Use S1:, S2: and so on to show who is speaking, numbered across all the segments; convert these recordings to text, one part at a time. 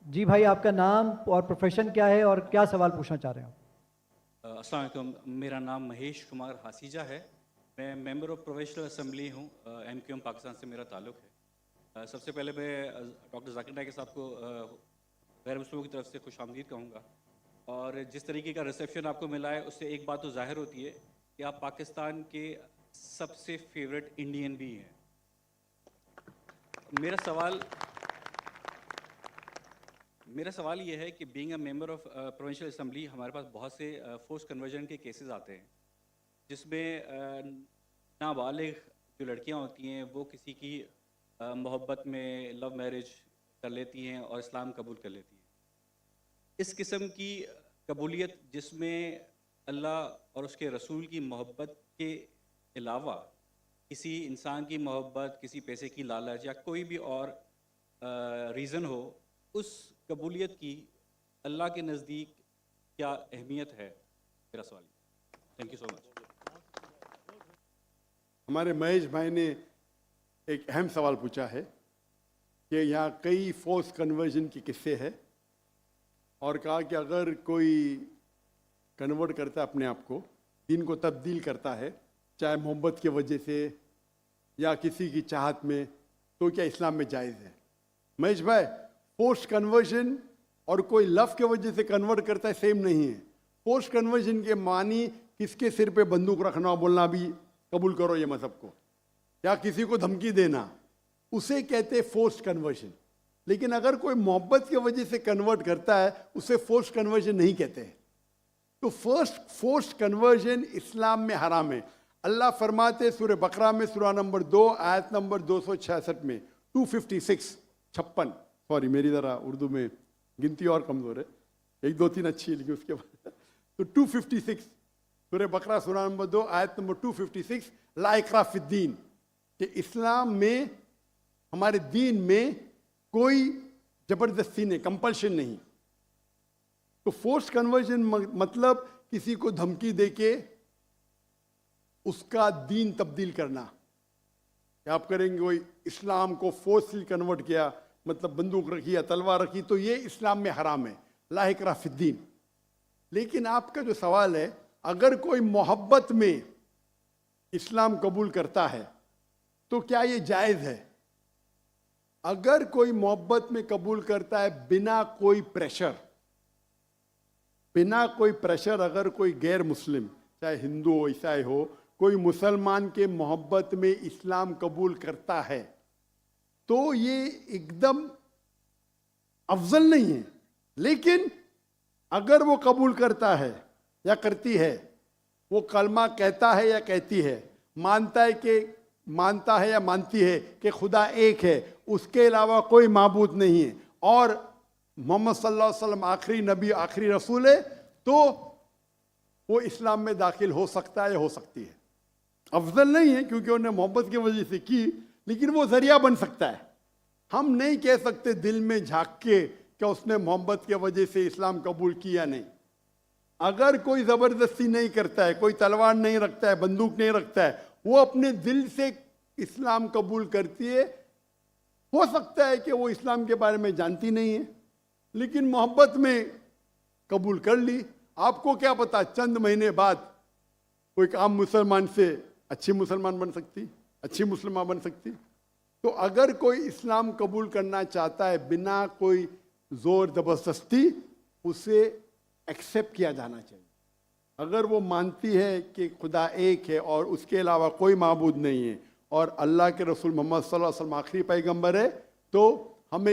S1: जी भाई, आपका नाम और प्रोफेशन क्या है और क्या सवाल पूछना चाह रहे हो?
S2: अस्सलाम वालेकुम। मेरा नाम महेश कुमार हासीजा है। मैं मेंबर ऑफ प्रोविंशियल असेंबली हूँ। एमक्यूएम पाकिस्तान से मेरा ताल्लुक़ है। सबसे पहले मैं डॉक्टर जाकिर नाइक साहब को गैर मुस्लिमों की तरफ से खुश आमदीद कहूँगा। और जिस तरीके का रिसेप्शन आपको मिला है उससे एक बात तो ज़ाहिर होती है कि आप पाकिस्तान के सबसे फेवरेट इंडियन भी हैं। मेरा सवाल ये है कि being a member of provincial assembly हमारे पास बहुत से फोर्स कन्वर्जन के केसेस आते हैं, जिसमें नाबालिग जो लड़कियां होती हैं वो किसी की मोहब्बत में लव मैरिज कर लेती हैं और इस्लाम कबूल कर लेती हैं। इस किस्म की कबूलियत जिसमें अल्लाह और उसके रसूल की मोहब्बत के अलावा किसी इंसान की मोहब्बत, किसी पैसे की लालच या कोई भी और रीज़न हो, उस कबूलियत की अल्लाह के नज़दीक क्या अहमियत है? मेरा सवाल। Thank you so much.
S3: हमारे महेश भाई ने एक अहम सवाल पूछा है कि यहाँ कई फोर्स कन्वर्जन के किस्से हैं और कहा कि अगर कोई कन्वर्ट करता है अपने आप को, दीन को तब्दील करता है, चाहे मोहब्बत की वजह से या किसी की चाहत में, तो क्या इस्लाम में जायज़ है? महेश भाई, फोर्स कन्वर्जन और कोई लव के वजह से कन्वर्ट करता है सेम नहीं है। फोर्स कन्वर्जन के मानी किसके सिर पे बंदूक रखना और बोलना भी कबूल करो ये मजहब को, या किसी को धमकी देना, उसे कहते हैं फोर्स कन्वर्जन। लेकिन अगर कोई मोहब्बत की वजह से कन्वर्ट करता है उसे फोर्स कन्वर्जन नहीं कहते हैं। तो फोर्स कन्वर्जन इस्लाम में हराम है। अल्लाह फरमाते सूरह बकरा में सूरह नंबर 2 आयत नंबर 266 में 256 सॉरी मेरी ज़रा उर्दू में गिनती और कमज़ोर है, 1 2 3 अच्छी है लेकिन उसके बाद तो 256 सूरह बकरा सूरह नंबर 2 आयत नंबर 256 ला इकराह फिद्दीन, कि इस्लाम में, हमारे दीन में कोई ज़बरदस्ती नहीं, कंपल्शन नहीं। तो फोर्स कन्वर्जन मतलब किसी को धमकी देके उसका दीन तब्दील करना। क्या आप करेंगे? कोई इस्लाम को फोर्सली कन्वर्ट किया, मतलब बंदूक रखी या तलवार रखी, तो ये इस्लाम में हराम है, ला इकराह फिद्दीन। लेकिन आपका जो सवाल है, अगर कोई मोहब्बत में इस्लाम कबूल करता है तो क्या ये जायज़ है? अगर कोई मोहब्बत में कबूल करता है बिना कोई प्रेशर, अगर कोई गैर मुस्लिम, चाहे हिंदू हो, ईसाई हो, कोई मुसलमान के मोहब्बत में इस्लाम कबूल करता है, तो ये एकदम अफजल नहीं है। लेकिन अगर वो कबूल करता है या करती है, वो कलमा कहता है या कहती है, मानता है या मानती है कि खुदा एक है, उसके अलावा कोई माबूद नहीं है, और मोहम्मद सल्लल्लाहु अलैहि वसल्लम आखिरी नबी, आखिरी रसूल है, तो वो इस्लाम में दाखिल हो सकता है या हो सकती है। अफजल नहीं है क्योंकि उन्हें मोहब्बत की वजह से की, लेकिन वो जरिया बन सकता है। हम नहीं कह सकते दिल में झांक के कि उसने मोहब्बत की वजह से इस्लाम कबूल किया नहीं। अगर कोई ज़बरदस्ती नहीं करता है, कोई तलवार नहीं रखता है, बंदूक नहीं रखता है, वो अपने दिल से इस्लाम कबूल करती है, हो सकता है कि वो इस्लाम के बारे में जानती नहीं है लेकिन मोहब्बत में कबूल कर ली। आपको क्या पता, चंद महीने बाद कोई आम मुसलमान से अच्छी मुसलमान बन सकती, अच्छी मुसलमान बन सकती। तो अगर कोई इस्लाम कबूल करना चाहता है बिना कोई जोर ज़बरदस्ती, उसे एक्सेप्ट किया जाना चाहिए। अगर वो मानती है कि खुदा एक है और उसके अलावा कोई माबूद नहीं है और अल्लाह के रसूल मोहम्मद सल्लल्लाहु अलैहि वसल्लम आखिरी पैगंबर है, तो हम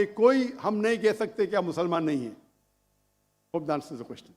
S3: नहीं कह सकते कि आप मुसलमान नहीं हैं। Hope that answers the question.